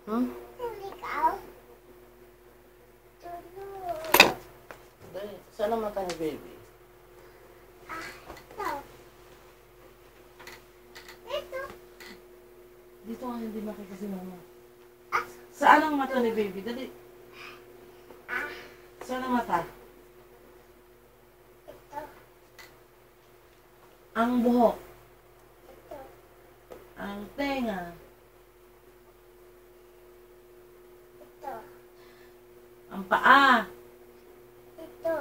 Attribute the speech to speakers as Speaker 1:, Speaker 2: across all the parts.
Speaker 1: Hmm?
Speaker 2: Ikaw?
Speaker 1: Dali, saan ang mata ni baby?
Speaker 2: Ito. Ito.
Speaker 1: Dito nga hindi makita si mama. Saan ang mata ni baby? Dali. Saan ang mata?
Speaker 2: Ito.
Speaker 1: Ang buhok.
Speaker 2: Ito.
Speaker 1: Ang tenga.
Speaker 2: Ito.
Speaker 1: Ang paa.
Speaker 2: Ito.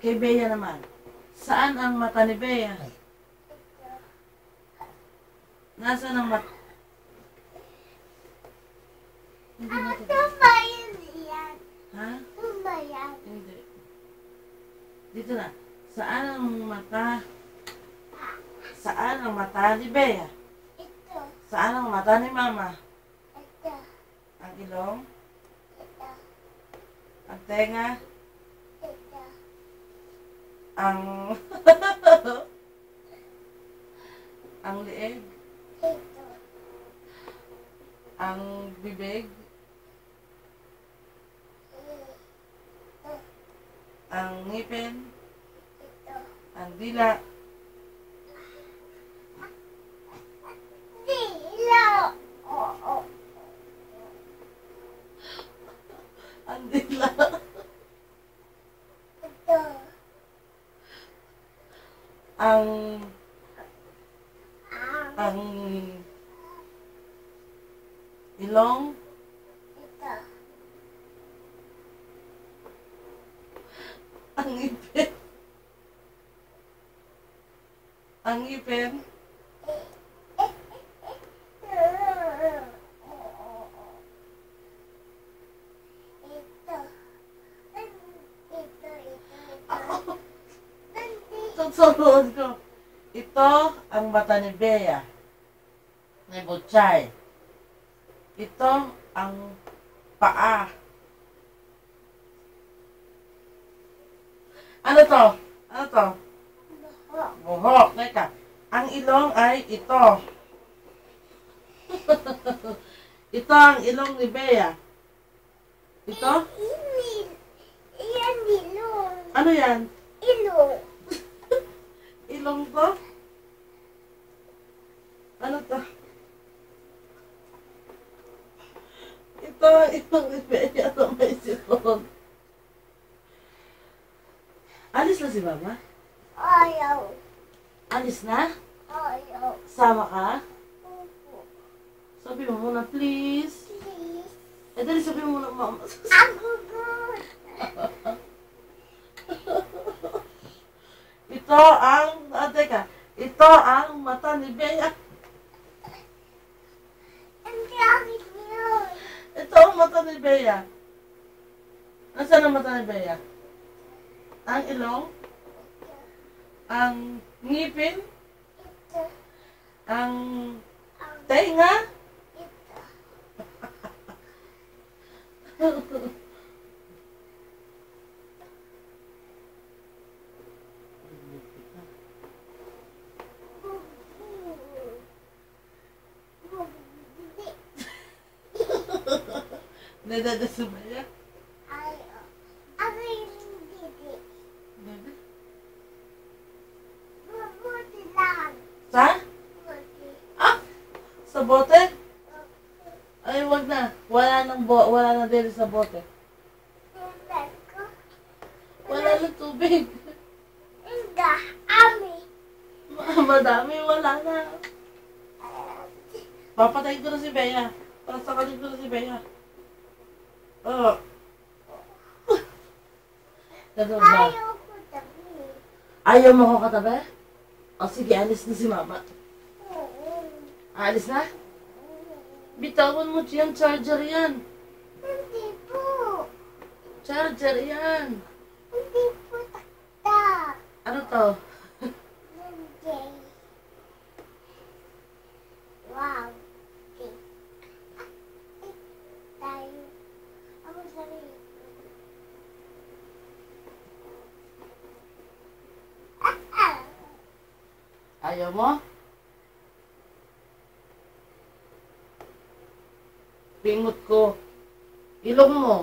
Speaker 1: Kay Bea naman. Saan ang mata ni Bea?
Speaker 2: Ito.
Speaker 1: Nasaan ang mata? Hindi
Speaker 2: Ano
Speaker 1: makita.
Speaker 2: ba yun yan?
Speaker 1: Ha?
Speaker 2: Ano ba yan?
Speaker 1: Hindi. Dito na. Saan ang mata? Saan ang mata ni Bea?
Speaker 2: Ito.
Speaker 1: Saan ang mata ni Mama?
Speaker 2: Ito.
Speaker 1: Ang ilong?
Speaker 2: Ito.
Speaker 1: Ang tenga?
Speaker 2: Ito.
Speaker 1: Ang... ang lieg?
Speaker 2: Ito.
Speaker 1: Ang bibig? Ang ngipin?
Speaker 2: Ito.
Speaker 1: Ang dila?
Speaker 2: Dilo. Oo.
Speaker 1: Ang dila?
Speaker 2: Ito.
Speaker 1: Ang...
Speaker 2: Ang.
Speaker 1: ang... ilong?
Speaker 2: Ito.
Speaker 1: Ang ngipin? Ang ngipin? Susunod ko. Ito ang mata ni Bea. Ni Butchay. Ito ang paa. Ano to? Ano to? Buhok. Teka. Ang ilong ay ito. Ito ang ilong ni Bea. Ito?
Speaker 2: Iyan ilong.
Speaker 1: Ano yan?
Speaker 2: Ilong.
Speaker 1: Ilong to? Ano to? Ito ang ilong ni Bea na may silong. Alis na si Mama?
Speaker 2: Ayaw.
Speaker 1: Alis na?
Speaker 2: Ayaw.
Speaker 1: Sama ka?
Speaker 2: Opo.
Speaker 1: Sabi mo muna, please.
Speaker 2: Please.
Speaker 1: Dali sabi mo muna, Mama.
Speaker 2: Ako good.
Speaker 1: Ito ang, teka, ito ang mata ni Bea.
Speaker 2: Ang dami yun.
Speaker 1: Ito ang mata ni Bea. Nasaan ang mata ni Bea? Ang ilong? Ang ngipin?
Speaker 2: Ito.
Speaker 1: Ang
Speaker 2: Ang
Speaker 1: tenga?
Speaker 2: ito.
Speaker 1: Nadada sa Bea?
Speaker 2: Ayaw. Ako yung didi.
Speaker 1: Dada?
Speaker 2: Mabuti lang.
Speaker 1: Sa?
Speaker 2: Mabuti.
Speaker 1: Ah! Sa bote? Ay, wag na. Wala na din sa bote.
Speaker 2: Tingnan ko.
Speaker 1: Wala na tubig.
Speaker 2: Hindi. Ami.
Speaker 1: Madami, wala na. Papatayin ko na si Bea. Pasakalin ko na si Bea. Oh. Ganun ba?
Speaker 2: Ayaw ko dami.
Speaker 1: Ayaw mo ko katabi? O sige, alis na si Mama.
Speaker 2: Oo.
Speaker 1: Alis na? Bitawan mo yan, charger yan.
Speaker 2: Hindi po.
Speaker 1: Charger yan.
Speaker 2: Hindi po takta.
Speaker 1: Ano to?
Speaker 2: Hindi. Wow. Okay. Tayo. Ako sarili.
Speaker 1: Ayaw mo? pingot ko. Ilong mo.